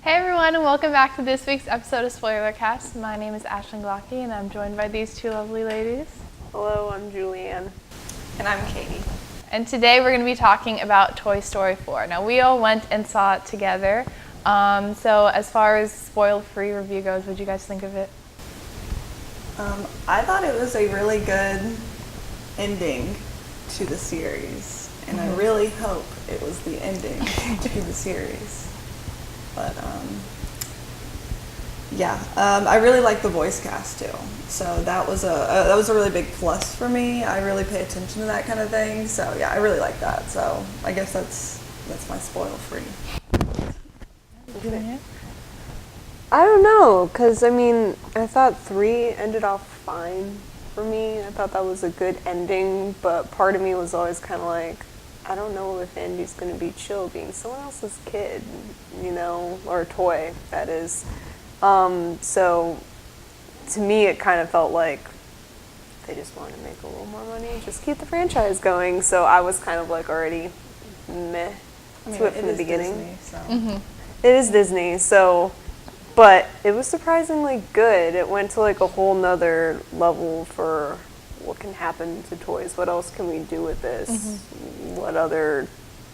Hey everyone, and welcome back to this week's episode of Spoilercasts. My name is Ashlyn Glocke, and I'm joined by these two lovely ladies. Hello, I'm Julianne. And I'm Katie. And today we're going to be talking about Toy Story 4. Now, we all went and saw it together. So as far as spoil-free review goes, what did you guys think of it? I thought it was a really good ending to the series, and I really hope it was the ending to the series. But I really like the voice cast too. So that was a really big plus for me. I really pay attention to that kind of thing. So yeah, I really like that. So I guess that's my spoil-free. I don't know, because I thought 3 ended off fine for me. I thought that was a good ending, but part of me was always kind of like, I don't know if Andy's going to be chill being someone else's kid, or a toy, that is. So to me, it kind of felt like they just wanted to make a little more money, just keep the franchise going. So I was kind of like already meh to it from the beginning. Disney, so. It is Disney, so, but it was surprisingly good. It went to like a whole nother level for what can happen to toys. What else can we do with this? What other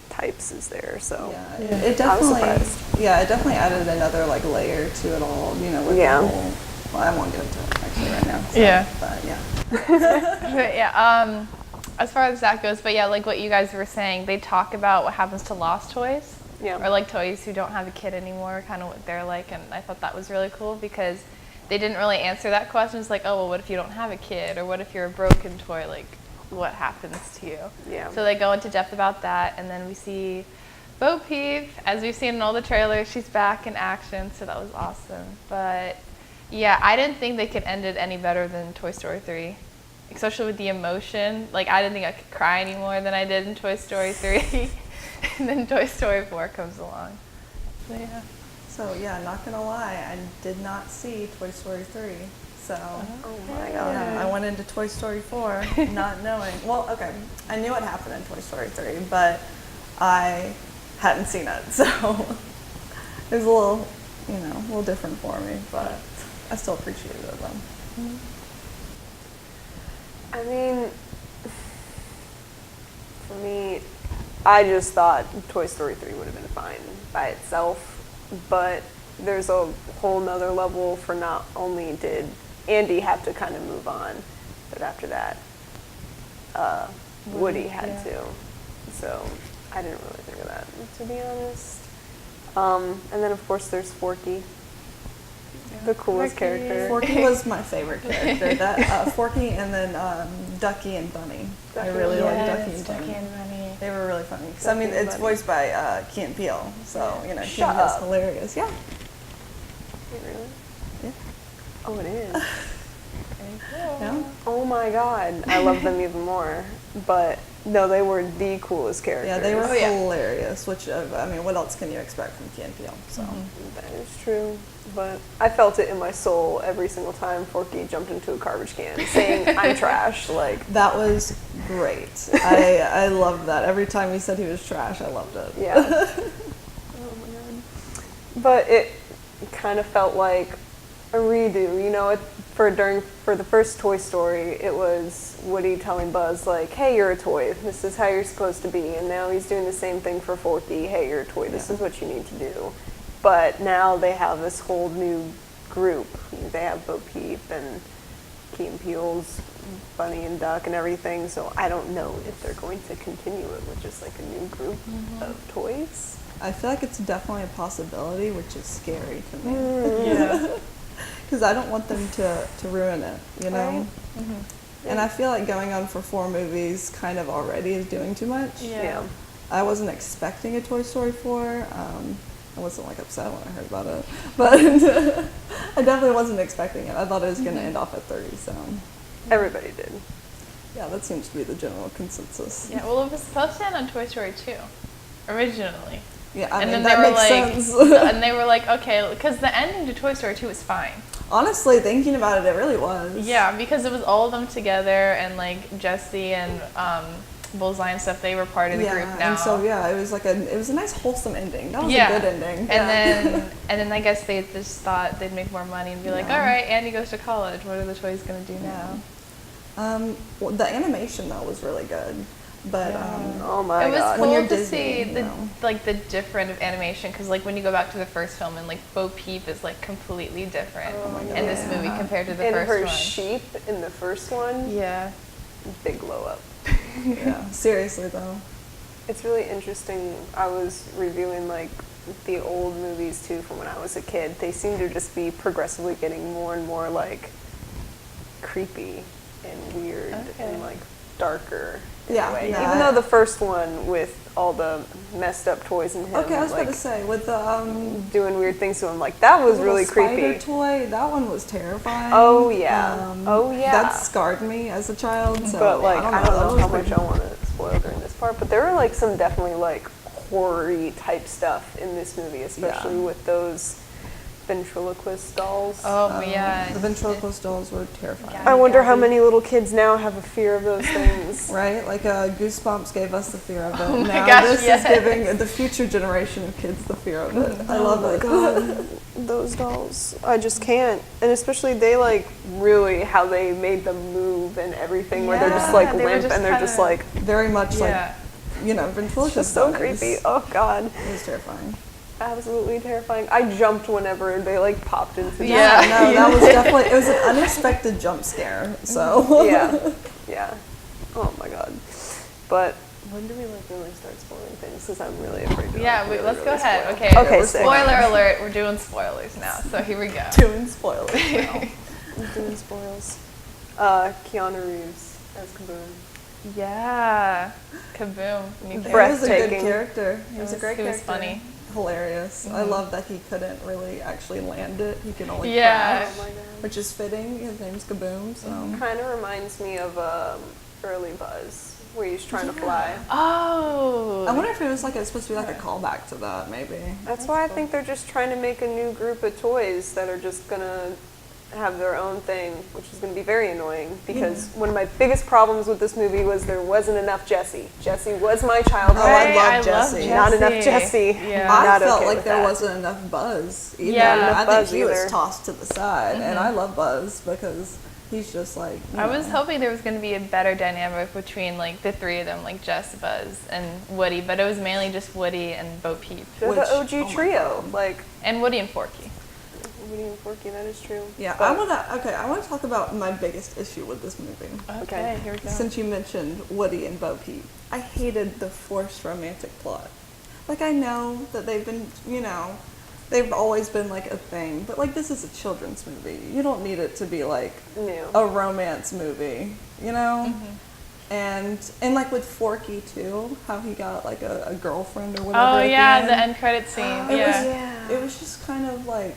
types is there? So it I was definitely surprised. it definitely added another like layer to it all. With the whole. Well, I won't get into it actually right now. So, But yeah, as far as that goes, but yeah, like what you guys were saying, they talk about what happens to lost toys. Yeah. Or like toys who don't have a kid anymore, kind of what they're like, and I thought that was really cool because they didn't really answer that question. It's like, oh, well, what if you don't have a kid? Or what if you're a broken toy? Like, what happens to you? Yeah. So they go into depth about that, and then we see Bo Peep, as we've seen in all the trailers, she's back in action, so that was awesome. But yeah, I didn't think they could end it any better than Toy Story 3, especially with the emotion. Like, I didn't think I could cry any more than I did in Toy Story 3. And then Toy Story 4 comes along. So yeah, not gonna lie, I did not see Toy Story 3. So Oh my god. yeah, I went into Toy Story 4 not knowing. Well, okay, I knew what happened in Toy Story 3, but I hadn't seen it, so it was a little different for me. But I still appreciated it though. For me, I just thought Toy Story 3 would have been fine by itself, but there's a whole nother level for not only did Andy have to kind of move on, but after that, Woody had to. So I didn't really think of that, to be honest. And then of course there's Forky, the coolest character. Forky was my favorite character. That Forky and then Ducky and Bunny. I really like Ducky and Bunny. They were really funny. Because it's voiced by Key and Peele, so Key and Peele's hilarious. Yeah. Wait, really? Yeah. Oh, it is. Yeah. Oh my god, I love them even more. But no, they were the coolest characters. Yeah, they were hilarious. Which what else can you expect from Key and Peele? So That is true. But I felt it in my soul every single time Forky jumped into a garbage can saying, "I'm trash." Like, that was great. I loved that. Every time he said he was trash, I loved it. yeah. Oh my god. But it kind of felt like a redo. For the first Toy Story, it was Woody telling Buzz like, "Hey, you're a toy. This is how you're supposed to be." And now he's doing the same thing for Forky. "Hey, you're a toy. This is what you need to do." But now they have this whole new group. They have Bo Peep and Key and Peele's Bunny and Duck and everything. So I don't know if they're going to continue it with just like a new group of toys. I feel like it's definitely a possibility, which is scary to me. Yeah. Because I don't want them to ruin it, Right? And I feel like going on for 4 movies kind of already is doing too much. Yeah. I wasn't expecting a Toy Story 4. I wasn't upset when I heard about it, but I definitely wasn't expecting it. I thought it was going to end off at 30. So Everybody did. yeah, that seems to be the general consensus. Yeah, well, it was supposed to end on Toy Story 2, originally. Yeah, And then that they were makes like, sense. and they were like, okay, because the ending to Toy Story 2 was fine. Honestly, thinking about it, it really was. Yeah, because it was all of them together, and like Jessie and Bullseye and stuff, they were part of the group now. And so it was like it was a nice wholesome ending. That was Yeah. a good ending. And then I guess they just thought they'd make more money and be like, all right, Andy goes to college. What are the toys gonna do now? Well, the animation though was really good, but Oh my It was god. cool When you're to Disney, see you the know. like the different of animation because like when you go back to the first film and like Bo Peep is like completely different in this movie compared to the And first her one. sheep in the first one, Yeah. big glow up. yeah, seriously though. It's really interesting. I was reviewing like the old movies too from when I was a kid. They seem to just be progressively getting more and more like creepy and weird and like darker. In a way. Yeah. Even though the first one with all the messed up toys and him Okay, I was like about to say with the doing weird things to him, like that was little really spider creepy. toy, that one was terrifying. Oh yeah. That scarred me as a child. So But like I don't know that how was much I want to spoil during this part, but there were like some definitely like horror-y type stuff in this movie, especially with those ventriloquist dolls. Oh yeah. The ventriloquist dolls were terrifying. Yeah. I wonder how many little kids now have a fear of those things. Right? Like Goosebumps gave us the fear of it. Oh my Now gosh, this yes. is giving the future generation of kids the fear of it. I love it. God, those dolls. I just can't. And especially they like really how they made them move and everything where they're just like Yeah, they were limp just and they're just kinda- like Very much Yeah. like, ventriloquist just so dolls. creepy. Oh god. It was terrifying. Absolutely terrifying. I jumped whenever they like popped into the Yeah. No, that was definitely, it was an unexpected jump scare. So yeah. Oh my god. But when do we like really start spoiling things? Because I'm really afraid to. Yeah, like, wait, really, let's go really ahead. spoil. Okay, Okay, we're sick. spoiler alert. We're doing spoilers now. So here we go. doing spoilers now. I'm doing spoils. Keanu Reeves as Kaboom. Yeah. Kaboom. New He was a Breathtaking. good character. He was a great He character. was funny. Hilarious. I love that he couldn't really actually land it. He can only Yeah. crash, Oh my god. which is fitting. His name's Kaboom, so. Kind of reminds me of early Buzz, where he's trying to fly. Oh. I wonder if it was supposed to be like a callback to that, maybe. That's why I think they're just trying to make a new group of toys that are just gonna have their own thing, which is gonna be very annoying because one of my biggest problems with this movie was there wasn't enough Jessie. Jessie was my childhood. I love love Jessie. Not enough Jessie. Yeah. I Not felt okay like with there that. wasn't enough Buzz either. Yeah. Not I enough think Buzz he was either. tossed to the side, and I love Buzz because he's just like. I was hoping there was going to be a better dynamic between like the three of them, like Jess, Buzz, and Woody, but it was mainly just Woody and Bo Peep, They're Which- the OG oh my trio, God. like and Woody and Forky. Woody and Forky. That is true. Yeah, But- I want to talk about my biggest issue with this movie. Okay, here we go. Since you mentioned Woody and Bo Peep, I hated the forced romantic plot. Like, I know that they've been, they've always been like a thing, but like this is a children's movie. You don't need it to be like New. a romance movie, you know? And like with Forky too, how he got like a girlfriend or whatever. Oh at yeah, the the end. end credit scene. It Yeah. was just kind of like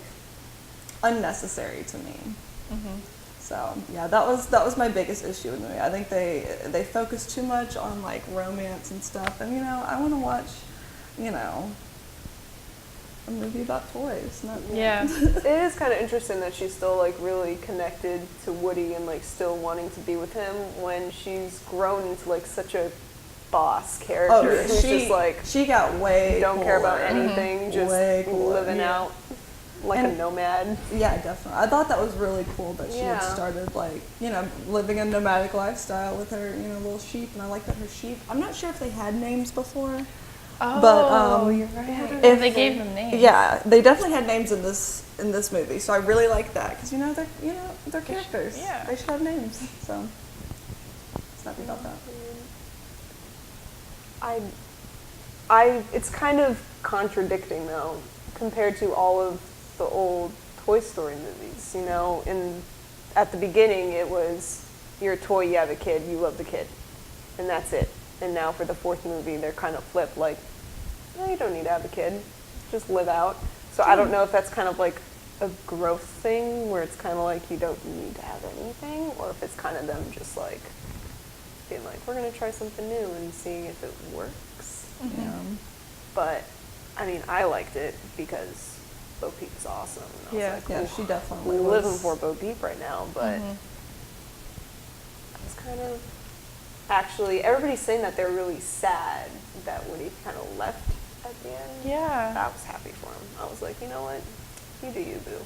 unnecessary to me. So yeah, that was my biggest issue with the movie. I think they focus too much on like romance and stuff, and I want to watch, a movie about toys. Not Yeah. It is kind of interesting that she's still like really connected to Woody and like still wanting to be with him when she's grown into like such a boss character Oh, who's just like she got way don't care about cooler. anything, just Way cooler, living yeah. out like a And- nomad. Yeah, definitely. I thought that was really cool that she had Yeah. started like, living a nomadic lifestyle with her, little sheep, and I like that her sheep. I'm not sure if they had names before. Oh, But, you're right. if They gave them names. Yeah, they definitely had names in this movie, so I really like that because they're characters. Yeah. They should have names. So, just happy about that. It's kind of contradicting though compared to all of the old Toy Story movies. At the beginning it was you're a toy, you have a kid, you love the kid, and that's it. And now for the fourth movie, they're kind of flipped, like, no, you don't need to have a kid, just live out. So I don't know if that's kind of like a growth thing where it's kind of like you don't need to have anything, or if it's kind of them just like being like, we're gonna try something new and see if it works. Yeah. But I mean, I liked it because Bo Peep's awesome. And I Yeah. was like, Yeah, "Ooh, she definitely living was. for Bo Peep right now, but I was kind of actually, everybody's saying that they're really sad that Woody kind of left at the end. Yeah. I was happy for him. I was like, you know what? You do you, boo.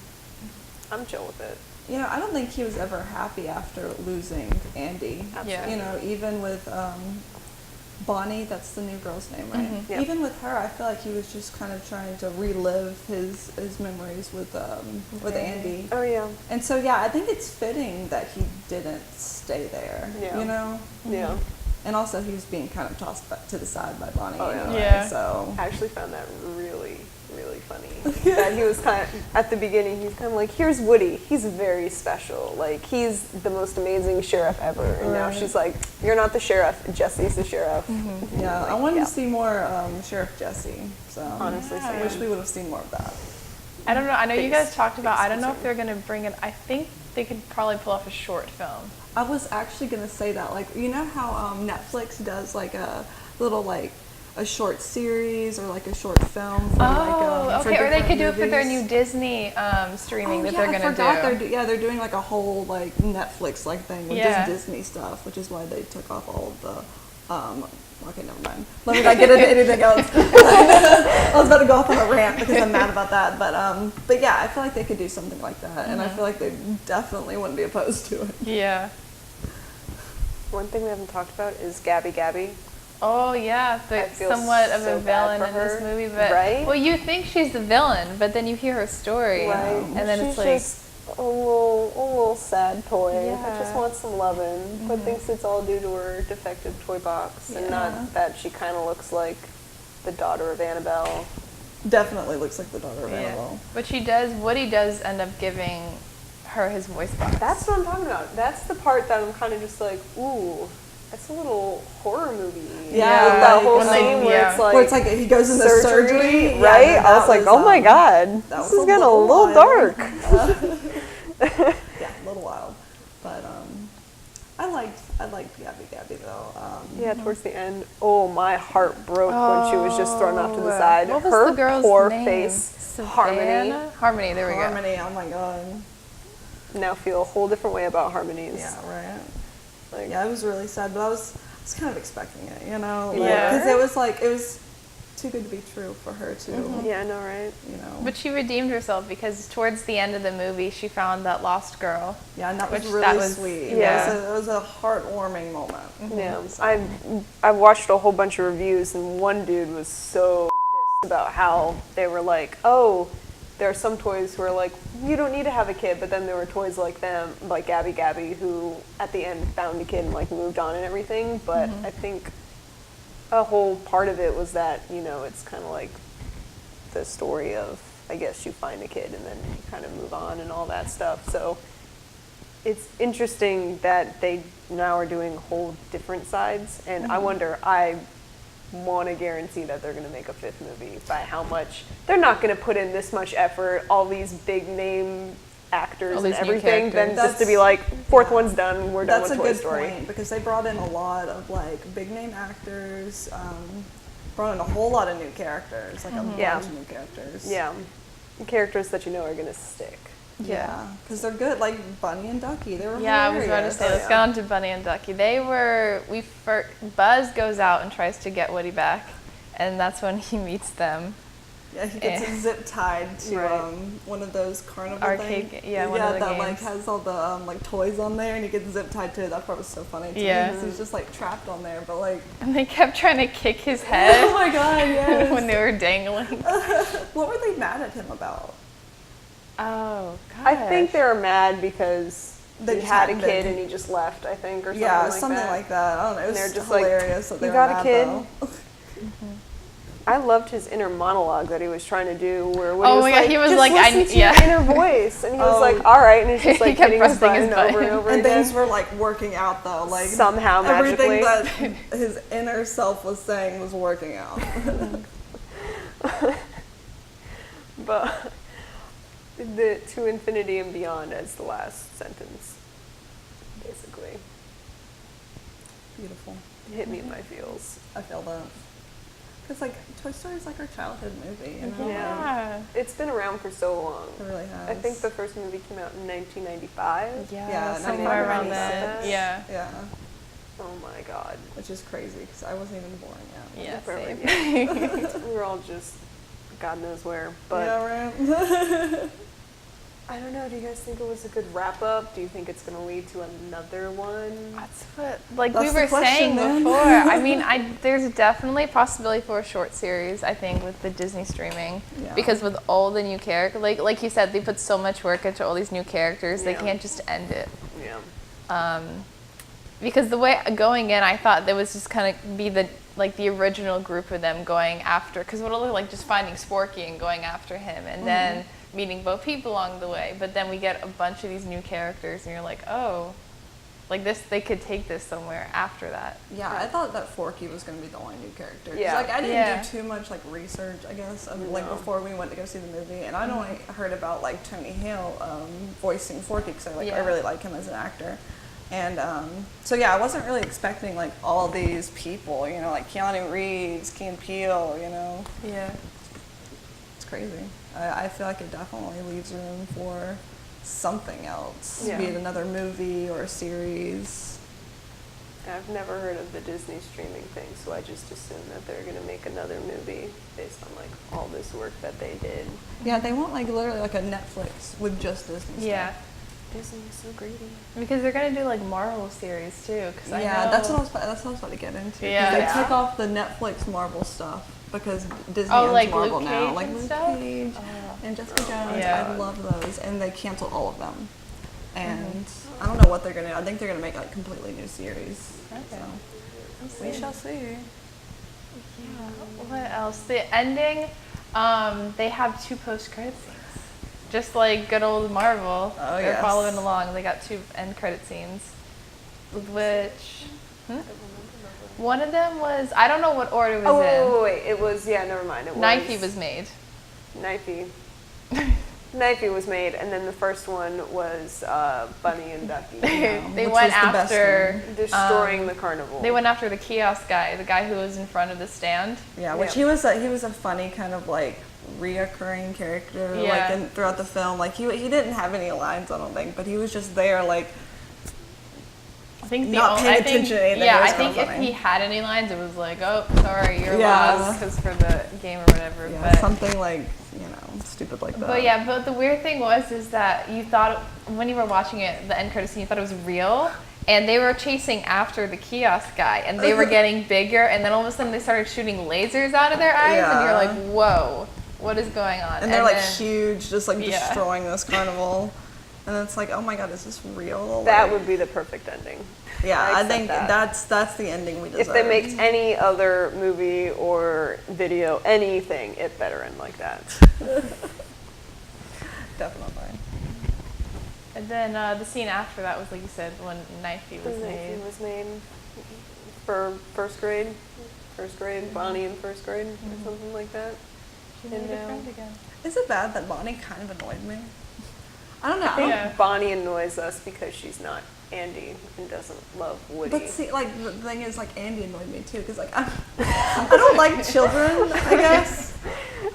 I'm chill with it. You know, I don't think he was ever happy after losing Andy. Yeah. You know, even with Bonnie, that's the new girl's name, right? Mhm. Yep. Even with her, I feel like he was just kind of trying to relive his memories with Andy. Oh, yeah. And so, yeah, I think it's fitting that he didn't stay there. Yeah. You know? Yeah. And also, he was being kind of tossed back to the side by Bonnie. Oh, yeah. Anyway, Yeah. So. I actually found that really, really funny. That he was kind of, at the beginning, he's kind of like, here's Woody. He's very special. Like, he's the most amazing sheriff ever. And now Right. she's like, you're not the sheriff. Jesse's the sheriff. Yeah, Like, I wanted yeah. to see more Sheriff Jesse. So Honestly, I same. wish we would have seen more of that. I don't know. I know you Biggest- guys talked about. I don't know if biggest they're gonna bring it. I think they could probably pull off a short film. I was actually gonna say that, like, you know how Netflix does like a little like a short series or like a short film for for okay. Or they different could do it for their movies. new Disney streaming that yeah, they're I gonna forgot do. they're doing like a whole like Netflix like thing with Yeah. just Disney stuff, which is why they took off all of the okay, never mind. Let me not get into anything else. I was about to go off on a rant because I'm mad about that, but yeah, I feel like they could do something like that, and I feel like they definitely wouldn't be opposed to it. Yeah. One thing we haven't talked about is Gabby Gabby. Oh yeah, I feel somewhat of so a bad villain for in this her, movie, but right? well, you think she's the villain, but then you hear her story, Right. and then she's it's like, just a little sad toy that just Yeah. wants some loving, but thinks it's all due to her defective toy box, and Yeah. not that she kind of looks like the daughter of Annabelle. Definitely looks like the daughter of yeah. Annabelle. But Woody does end up giving her his voice box. That's what I'm talking about. That's the part that I'm kind of just like, ooh, that's a little horror movie. Yeah, With that whole when they- scene where yeah. it's like, Where it's like he goes into surgery, yeah, right? I was that like, oh my god, that this was is getting a little wild. dark. Yeah, a little wild, but I liked Gabby though. Yeah, towards the end, oh, my heart broke when she was just thrown off to the side. What was Her the girl's poor name? face, Harmony. Savannah? Harmony, there we go. Harmony, oh my god. Now feel a whole different way about Harmony's. Yeah, right. Like, Yeah, it was really sad, but I was kind of expecting it, you know? Yeah. Because it was too good to be true for her to, yeah, I know, right? you know. But she redeemed herself because towards the end of the movie, she found that lost girl. Yeah, and that was which really that was- sweet. yeah. It was a heartwarming moment. Yeah, So- I've watched a whole bunch of reviews, and one dude was so pissed about how they were like, oh, there are some toys who are like, you don't need to have a kid, but then there were toys like them, like Gabby Gabby, who at the end found a kid and like moved on and everything. But I think a whole part of it was that, you know, it's kind of like the story of, I guess you find a kid and then you kind of move on and all that stuff. So it's interesting that they now are doing whole different sides, and I wonder, I want to guarantee that they're going to make a fifth movie. By how much? They're not going to put in this much effort, all these big name actors All and these new everything, then characters. just to be like, fourth one's done, we're done That's with a Toy good Story. point because they brought in a lot of like big name actors, brought in a whole lot of new characters, like a Yeah. bunch of new characters. Yeah, characters that you know are going to stick. Yeah, because they're good. Like Bunny and Ducky, they were Yeah, I was about to hilarious. say, let's get on to Bunny and Ducky. Buzz goes out and tries to get Woody back, and that's when he meets them. Yeah, he gets zip tied to Right. one of those carnival Arcade things. yeah, one of the that like games. has all the like toys on there, and he gets zip tied to it. That part was so funny to Yeah. me. 'Cause he's just like trapped on there, but like, And they kept trying to kick his oh head my god, yes. when they were dangling. What were they mad at him about? Oh, God. I think they were mad because They he just had a hadn't kid been- and he just left, I think, or something Yeah, like something that. like that. I don't know. It was They're just like, hilarious that they "You were got a mad, kid?" though. I loved his inner monologue that he was trying to do, where when Oh he was my God, like, he was just like, listen to your inner voice, and he was Oh. like, all right, and he's just He like kept hitting his pressing his button over and button. over And again. things were like working out though, like Somehow, magically. everything that his inner self was saying was working out. But the to infinity and beyond as the last sentence, basically, Beautiful. it hit me in my feels. I feel that. Because like Toy Story is like our childhood movie, you know? Yeah. It's been around for so long. It really has. I think the first movie came out in 1995. Yeah, Yeah, somewhere around 1996. then. Yeah. Yeah. Oh my god. which is crazy because I wasn't even born yet. Yeah, Perfect. same. We were all just God knows where. But Yeah, right. I don't know, do you guys think it was a good wrap up? Do you think it's gonna lead to another one? That's what, like That's we the were question, saying man. before. I mean, there's definitely a possibility for a short series. I think with the Disney streaming, Yeah. because with all the new characters, like you said, they put so much work into all these new characters. They Yeah. can't just end it. Yeah. Because the way going in, I thought there was just kind of be the original group of them going after. Because what are like just finding Sporky and going after him, and then meeting Bo Peep along the way. But then we get a bunch of these new characters, and you're like, oh, like this, they could take this somewhere after that. Yeah, I thought that Forky was going to be the only new character. 'Cause, Yeah. like, I didn't Yeah. do too much, like, research, I guess, like, No. before we went to go see the movie. And I'd only heard about, like, Tony Hale voicing Forky, because I Yeah. really like him as an actor. And so, yeah, I wasn't really expecting, like, all these people, you know, like Keanu Reeves, Key and Peele, you know. Yeah. It's crazy. I feel like it definitely leaves room for something else, Yeah. be it another movie or a series. I've never heard of the Disney streaming thing, so I just assume that they're gonna make another movie based on like all this work that they did. Yeah, they want like literally like a Netflix with just Disney stuff. Yeah. Disney is so greedy. Because they're gonna do like Marvel series too. Cause I Yeah, know, that's what I was about to get into. 'Cause Yeah. they Yeah. took off the Netflix Marvel stuff because Disney Oh, owns like Marvel Luke now. Cage Like and Luke stuff? Cage Oh. and Jessica Jones. Yeah. I love those, and they canceled all of them. And I don't know what they're gonna do. I think they're gonna make like completely new series. Okay. So We'll we see. shall see. Yeah. What else? The ending, they have 2 post-credit scenes. Just like good old Marvel. Oh, They're yes. following along. They got 2 end credit scenes. Which, one of them was, I don't know what order it was Oh in. wait, it was never mind. It was Knifey was made. Knifey. Knifey was made, and then the first one was Bunny and Ducky They which went was the best after destroying the carnival. They went after the kiosk guy, the guy who was in front of the stand. Yeah, which Yeah. he was a funny kind of like reoccurring character Yeah. like throughout the film. Like he didn't have any lines, I don't think, but he was just there like I think Not paying attention to anything. Yeah, It was I think kinda if funny. he had any lines, it was like, oh, sorry, you're Yeah. lost because for the game or whatever. yeah, but something like, you know, stupid like that. But yeah, but the weird thing is that you thought when you were watching it, the end credit scene, you thought it was real, and they were chasing after the kiosk guy, and they were getting bigger, and then all of a sudden they started shooting lasers out of their eyes, and you're Yeah. like, whoa, what is going on? And they're like then- huge, just like Yeah. destroying this carnival. And it's like, oh my god, is this real? that Like, would be the perfect ending. yeah, I accept think that. that's the ending we deserve. If they make any other movie or video, anything, it better end like that. Definitely. And then the scene after that was, like you said, when Knifey was made. Knifey was made for first grade. First grade, Bonnie in first grade, or something like that. She made a friend again. Is it bad that Bonnie kind of annoyed me? I don't know. I think Yeah. Bonnie annoys us because she's not Andy and doesn't love Woody. But see, like the thing is, like Andy annoyed me too, because like I don't like children, I guess.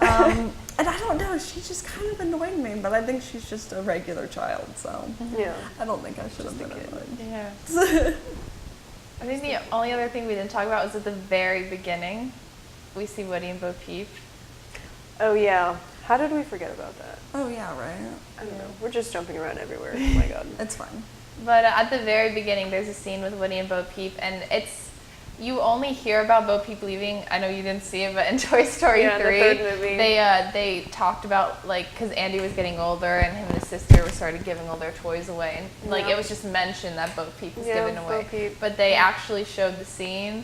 And I don't know, she just kind of annoyed me, but I think she's just a regular child, so yeah. I don't think I should have been kid. annoyed. Yeah. I think the only other thing we didn't talk about was at the very beginning, we see Woody and Bo Peep. Oh yeah. How did we forget about that? Oh yeah, right. I don't know. We're just jumping around everywhere. Oh my god. It's fine. But at the very beginning, there's a scene with Woody and Bo Peep, and you only hear about Bo Peep leaving. I know you didn't see it, but in Toy Story Yeah, the 3, third movie. they talked about, like, because Andy was getting older and him and his sister started giving all their toys away. And, like, Yeah. it was just mentioned that Bo Peep was Yeah, given away. Bo Peep. But they actually showed the scene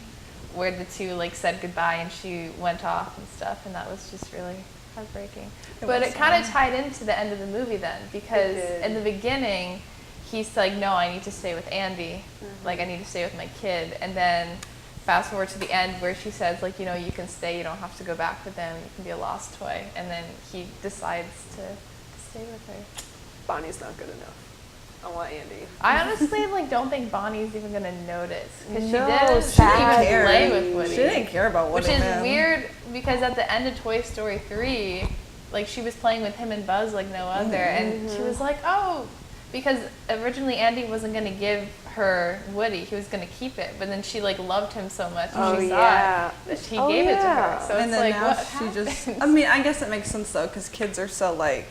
where the two, like, said goodbye and she went off and stuff, and that was just really heartbreaking. But was it kind of sad. tied into the end of the movie then, because did. in the beginning, he's like, no, I need to stay with Andy. Like, I need to stay with my kid. And then fast forward to the end where she says, like, you know, you can stay. You don't have to go back with them. You can be a lost toy. And then he decides to stay with her. Bonnie's not good enough. I want Andy. I honestly, like, don't think Bonnie's even going to notice. Because No, she didn't sadly. even play with Woody. She didn't care about Woody. Which is man. weird because at the end of Toy Story 3, like, she was playing with him and Buzz like no other. And she was like, oh, because originally Andy wasn't going to give her Woody. He was going to keep it, but then she like loved him so much and she saw it that he gave it to her. So and it's then like, now what she happened? just, I mean, I guess it makes sense though, because kids are so like,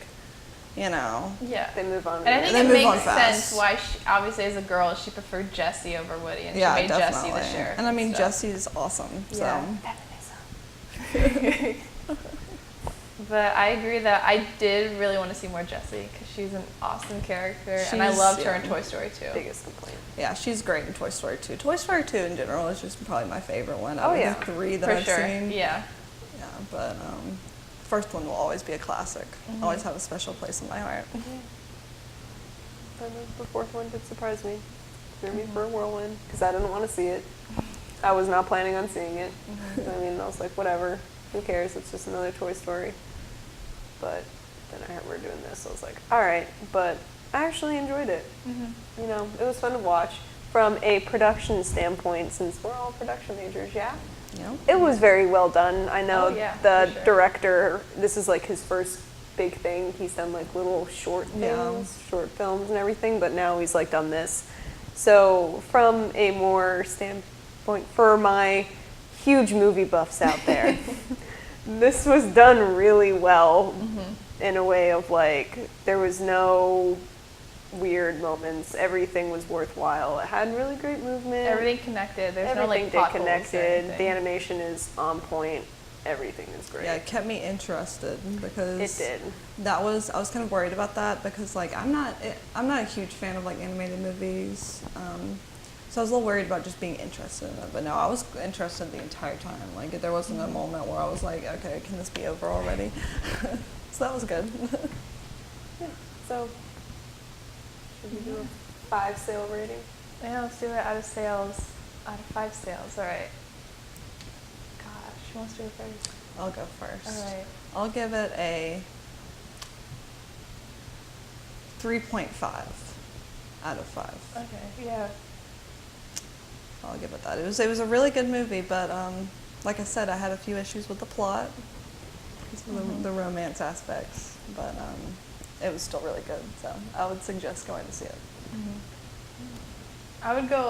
you know. Yeah. They move on. And I think They it move on makes fast. sense why, she, obviously, as a girl, she preferred Jesse over Woody, and Yeah, she made definitely. Jesse the sheriff. And I mean, stuff. Jesse's awesome. Yeah. So. Feminism. But I agree that I did really want to see more Jessie because she's an awesome character, and I She's- loved her yeah. in Toy Story 2. Biggest complaint. Yeah, she's great in Toy Story 2. Toy Story 2 in general is just probably my favorite one out Oh, of yeah. the 3 that For I've sure. seen. Yeah. Yeah, but first one will always be a classic. Always have a special place in my heart. But the fourth one did surprise me. Threw me for a whirlwind because I didn't want to see it. I was not planning on seeing it. I mean, I was like, whatever, who cares? It's just another Toy Story. But then I heard we're doing this, so I was like, all right. But I actually enjoyed it. You know, it was fun to watch. From a production standpoint, since we're all production majors, yeah? Yeah. It was very well done. I know Oh, yeah, the for sure. director, this is like his first big thing. He's done like little short Yeah. things, short films and everything, but now he's like done this. So from a more standpoint, for my huge movie buffs out there, this was done really well in a way of like, there was no weird moments. Everything was worthwhile. It had really great movement. Everything connected. There's no Everything like plot did holes or connected. anything. The animation is on point. Everything is great. Yeah, it kept me interested because It did. I was kind of worried about that because like I'm not a huge fan of like animated movies. So I was a little worried about just being interested in it, but no, I was interested the entire time. Like there wasn't a moment where I was like, okay, can this be over already? So that was good. Yeah. So should we do a 5 sale rating? Yeah, let's do it out of sales. Out of 5 sales. All right. Gosh, who wants to go first? I'll go first. All right. I'll give it a 3.5 out of 5. Okay. Yeah. I'll give it that. It was a really good movie, but like I said, I had a few issues with the plot, the romance aspects, but it was still really good. So I would suggest going to see it. I would go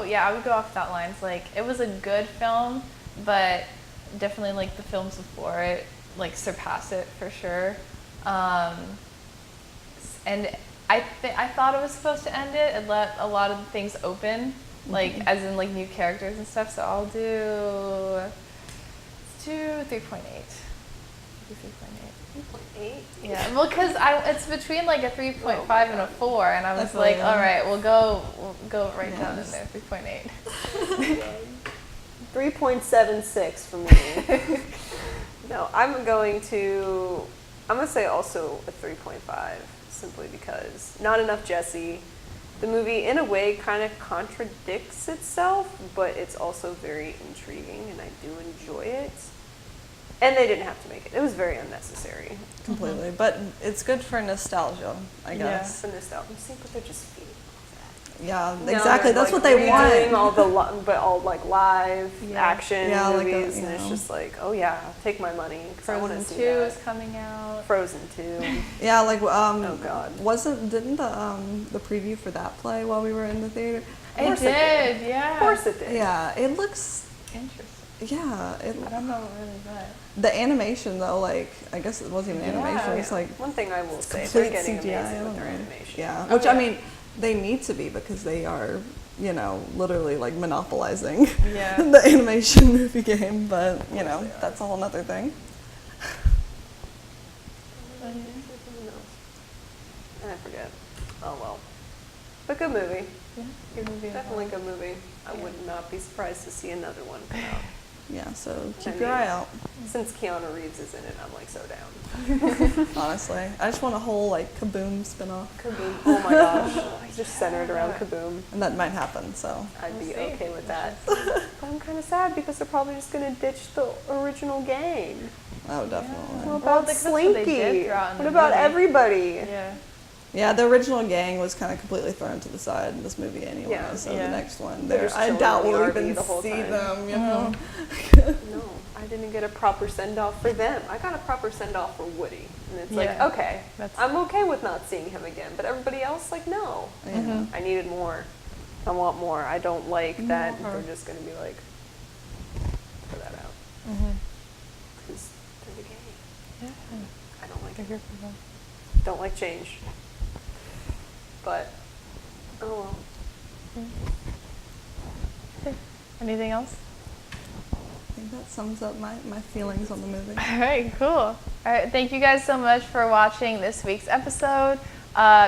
off that lines. Like, it was a good film, but definitely like the films before it, like surpass it for sure. And I thought it was supposed to end it. It let a lot of things open, like as in like new characters and stuff. So I'll do 3.8. 3.8. 3.8? Yeah, well, because it's between like a 3.5 and a 4, and I was That's like, really all right, we'll go right down in Yes. there, 3.8. 3.76 for me. No, I'm going to say also a 3.5, simply because not enough Jessie. The movie, in a way, kind of contradicts itself, but it's also very intriguing, and I do enjoy it. And they didn't have to make it. It was very unnecessary. Completely, but it's good for nostalgia, I guess. For nostalgia. See, but they're just feeding Yeah, off that. exactly. Now That's they're, what they redoing want. all like live Yeah. action Yeah, like movies, a, you and it's know. just like, oh yeah, take my money. 'Cause I want to Frozen see 2 that. is coming out. Frozen 2. Yeah, like Oh God. didn't the preview for that play while we were in the theater? It course it did, did. yeah. Of course it did. Yeah, it looks. Interesting. Yeah, I don't know really what. the animation though, like I guess it wasn't even Yeah. animation. It's like One thing I will say, they're complete getting CGI. amazing with their and- animation. Yeah, Oh, which yeah. I mean, they need to be because they are, you know, literally like monopolizing Yeah. the animation movie game. But you know, that's a whole nother thing. And I forget. Oh well. But good movie. Yeah, good movie. Definitely good movie. I Yeah. would not be surprised to see another one come out. Yeah, so keep I your mean- eye out. Since Keanu Reeves is in it, I'm like so down. Honestly, I just want a whole like Kaboom spinoff, Kaboom. Oh my gosh. Just centered around Kaboom. and that might happen. So I'd We'll be see. okay with We that. shall see. But I'm kind of sad because they're probably just going to ditch the original game. oh, definitely. What Well, about that's what they did Slinky? throughout in What the about movie. everybody? Yeah. Yeah, the original gang was kind of completely thrown to the side in this movie anyway. Yeah. So Yeah. the next one, They're just I chilling doubt in the we'll RV even the whole see time. them. You know. No, I didn't get a proper send off for them. I got a proper send off for Woody, and it's like, Yeah. okay, That's- I'm okay with not seeing him again. But everybody else, like, no. Yeah. I needed more. I want more. I don't like that More. they're just gonna be like, throw that out. Because they're the gang. Yeah. I don't like They're it. here for them. Don't like change. But, oh well. Okay. Anything else? I think that sums up my feelings on the movie. All right, cool. All right, thank you guys so much for watching this week's episode.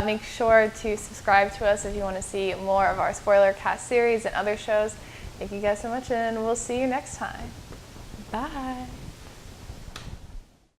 Make sure to subscribe to us if you want to see more of our Spoilercast series and other shows. Thank you guys so much, and we'll see you next time. Bye.